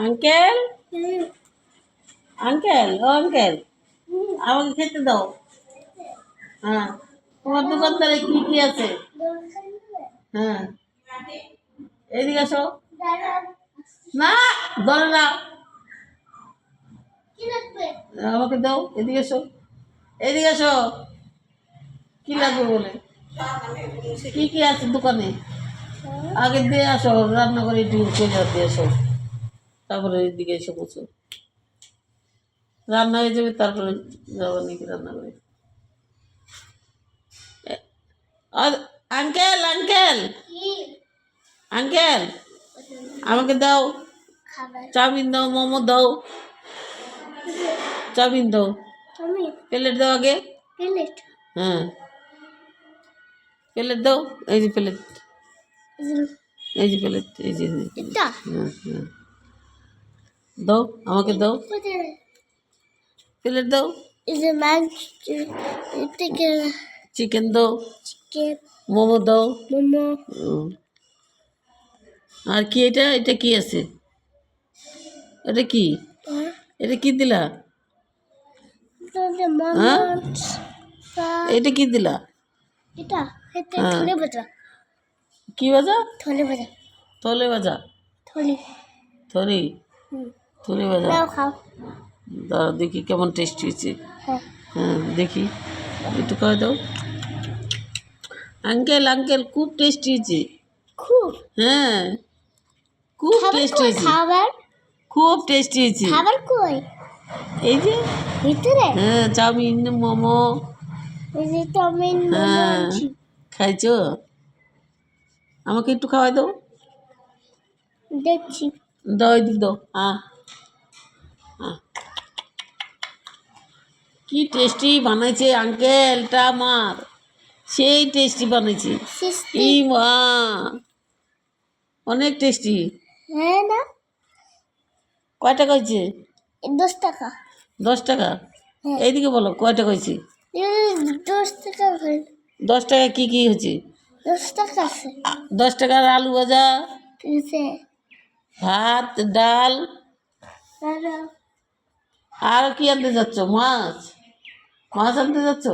Uncle uncle ও uncle আমাকে খেতে দাও। হ্যাঁ, তোমার দোকানদারে কি কি আছে? হ্যাঁ, এদিকে আসো। না, ধরে না, আমাকে দাও। এদিকে এসো, এদিকে এসো। কি লাগবে বলে? কি কি আছে দোকানে? আগে দিয়ে আসো, রান্না করে একটু চলে দিয়ে আসো, তারপরে এদিকে এসে বসো। রান্না হয়ে যাবে তারপরে যাবো নাকি রান্না করে। আঙ্কেল আঙ্কেল আঙ্কেল আমাকে দাও, চাউমিন দাও, মোমো দাও, চাউমিন দাও, প্লেট দাও আগে। হ্যাঁ, প্লেট দাও। এই যে প্লেট, এই যে প্লেট, এই যে হ্যাঁ হ্যাঁ, দাও আমাকে দাও, প্লেট দাও। চিকেন দাও, মোমো দাও। আর কি এটা? এটা কি আছে? এটা কি? এটা কি দিলা? হ্যাঁ, এটা কি দিলা? কি ভাজা? থলে ভাজা, থরি, থরি ভাজা। দাঁড়া দেখি কেমন টেস্টি হয়েছে। হ্যাঁ দেখি, একটু করে দাও। আঙ্কেল আঙ্কেল খুব টেস্টি হয়েছে। হ্যাঁ, খুব টেস্টি হয়েছে, খুব টেস্টি হয়েছে। এই যে হ্যাঁ, চাউমিন, মোমো। হ্যাঁ, খাইছো? আমাকে একটু খাওয়াই দাও। দাও, এদিক দাও। কি টেস্টি বানাইছে আঙ্কেলটা আমার, সেই টেস্টি বানাইছে। ই মা, অনেক টেস্টি। কয় টাকা হয়েছে? 10 টাকা। 10 টাকা? এইদিকে বলো কয় টাকা হয়েছে? 10 টাকা। 10 টাকা কি কি হয়েছে? 10 টাকা আছে। 10 টাকার আলু ভাজা, ভাত, ডাল। আর কি আনতে যাচ্ছ? মাছ, মাছ আনতে যাচ্ছ?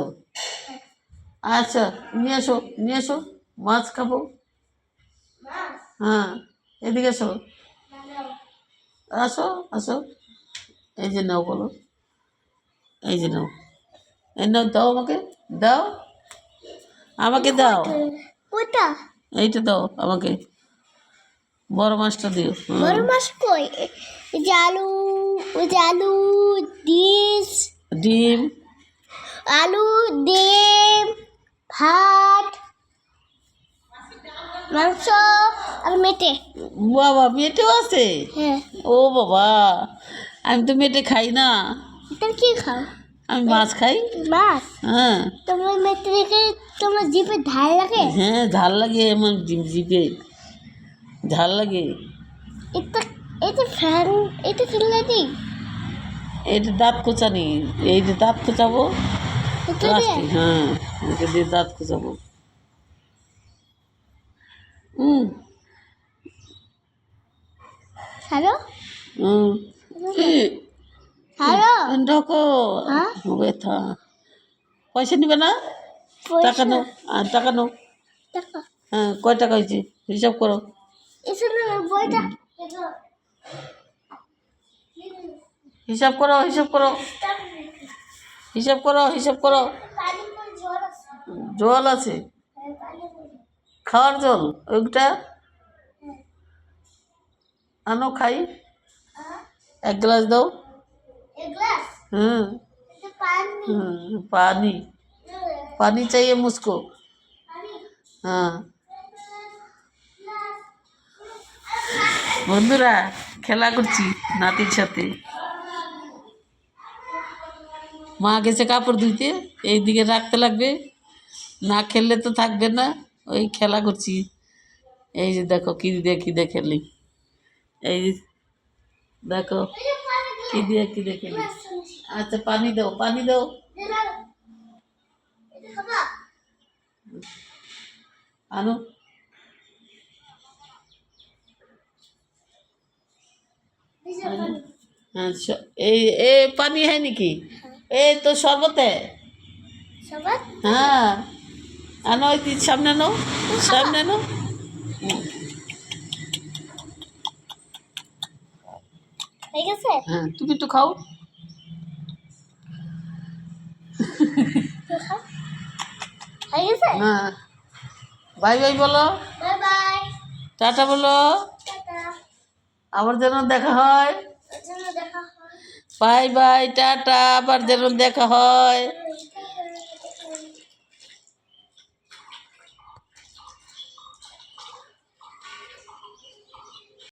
আচ্ছা, নিয়ে এসো, নিয়ে এসো, মাছ খাবো। হ্যাঁ, এদিকে এসো, আসো আসো। এই যে নাও, বলো, এই যে নাও, এই নাও, দাও আমাকে, দাও আমাকে, দাও এইটা দাও আমাকে, বড় মাছটা দিও। বড় মাছ কই? আলু, আলু, ডিম, আলু, ডিম, ভাত, মাংস আর মেটে। বাবা মেটেও আছে? হ্যাঁ। ও বাবা, আমি তো মেটে খাই না। এটা কি খাও? আমি মাছ খাই। মাছ? হ্যাঁ। তোমার মেটে দেখে তোমার জিভে ঝাল লাগে? হ্যাঁ, ঝাল লাগে আমার জিভে, ঝাল লাগে। এটা এটা ফ্যান, এটা ফেললে দিই। এটা দাঁত কোচানি, এই যে দাঁত কোচাবো। এটা দিয়ে? হ্যাঁ, এটা দিয়ে দাঁত কোচাবো। হ্যালো হুম, হ্যালো। ঢোকো। হ্যাঁ? ব্যথা। পয়সা নিবে না? টাকা নাও, আর টাকা নাও। টাকা? হ্যাঁ, কয় টাকা হয়েছে হিসাব করো। এখানে বইটা হিসাব করো, হিসাব করো, হিসাব করো, হিসাব করো। জল আছে? খাওয়ার জল ওইটা আনো, খাই। 1 গ্লাস দাও। হুম হুম, পানি, पानी चाहिए मुझको। हाँ, বন্ধুরা খেলা করছি নাতির সাথে। মা গেছে কাপড় ধুইতে, এইদিকে রাখতে লাগবে, না খেললে তো থাকবে না। ওই খেলা করছি। এই যে দেখো কি দিয়ে কি দিয়ে খেলি, এই যে দেখো কি দিয়ে কি দিয়ে খেলি। আচ্ছা, পানি দাও, পানি দাও। আনো। হ্যাঁ এই এ পানি হয় নাকি এই তো শরবতে সবার হ্যাঁ আনো ওই সামনে নো সামনে নো হয়ে গেছে হ্যাঁ তুমি একটু খাও হয়ে গেছে হ্যাঁ বাই বাই বলো বাই বাই টাটা বলো টাটা আবার যেন দেখা হয় দেখা হয় বাই বাই টাটা আবার যেন দেখা হয়